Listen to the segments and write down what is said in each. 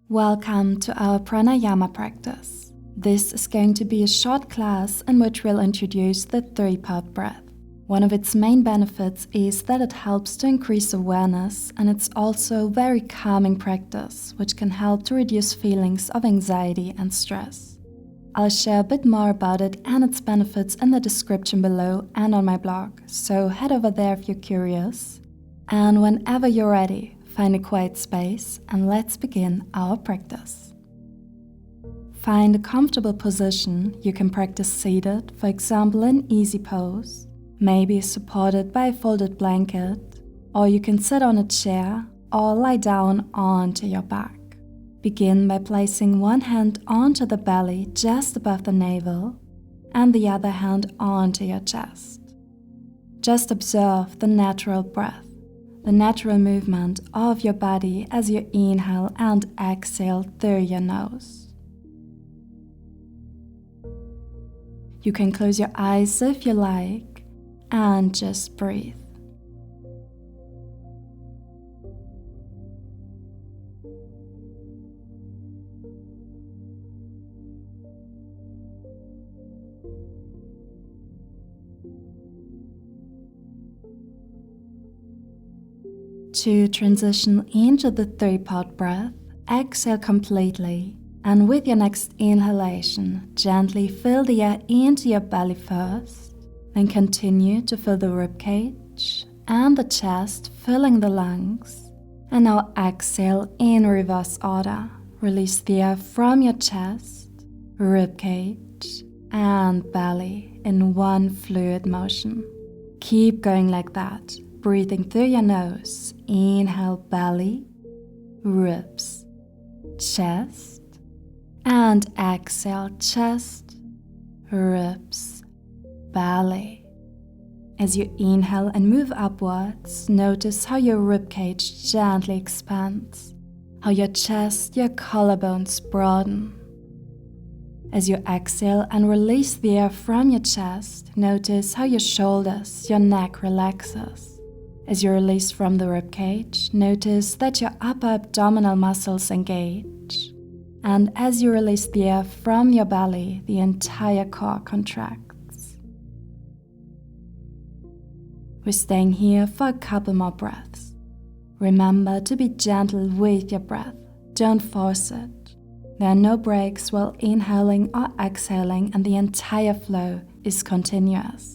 Welcome to our pranayama practice. This is going to be a short class in which we'll introduce the three-part breath. One of its main benefits is that it helps to increase awareness, and it's also a very calming practice which can help to reduce feelings of anxiety and stress. I'll share a bit more about it and its benefits in the description below and on my blog, so head over there if you're curious. And whenever you're ready, find a quiet space and let's begin our practice. Find a comfortable position. You can practice seated, for example in easy pose, maybe supported by a folded blanket, or you can sit on a chair or lie down onto your back. Begin by placing one hand onto the belly just above the navel and the other hand onto your chest. Just observe the natural breath, the natural movement of your body as you inhale and exhale through your nose. You can close your eyes if you like and just breathe. To transition into the three-part breath, exhale completely, and with your next inhalation, gently fill the air into your belly first, then continue to fill the ribcage and the chest, filling the lungs. And now exhale in reverse order. Release the air from your chest, ribcage, and belly in one fluid motion. Keep going like that. Breathing through your nose, inhale belly, ribs, chest, and exhale chest, ribs, belly. As you inhale and move upwards, notice how your ribcage gently expands, how your chest, your collarbones broaden. As you exhale and release the air from your chest, notice how your shoulders, your neck relaxes. As you release from the ribcage, notice that your upper abdominal muscles engage. And as you release the air from your belly, the entire core contracts. We're staying here for a couple more breaths. Remember to be gentle with your breath. Don't force it. There are no breaks while inhaling or exhaling, and the entire flow is continuous.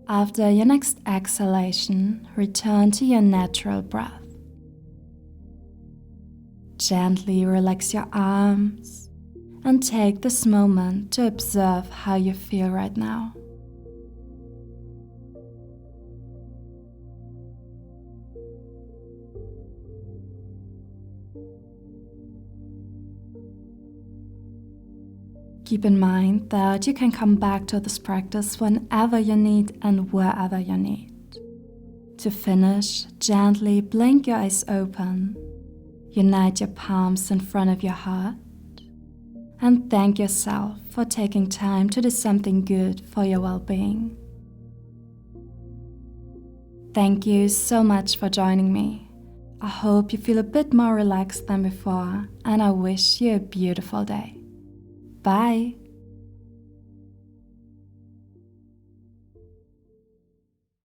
After your next exhalation, return to your natural breath. Gently relax your arms and take this moment to observe how you feel right now. Keep in mind that you can come back to this practice whenever you need and wherever you need. To finish, gently blink your eyes open, unite your palms in front of your heart, and thank yourself for taking time to do something good for your well-being. Thank you so much for joining me. I hope you feel a bit more relaxed than before, and I wish you a beautiful day. Bye!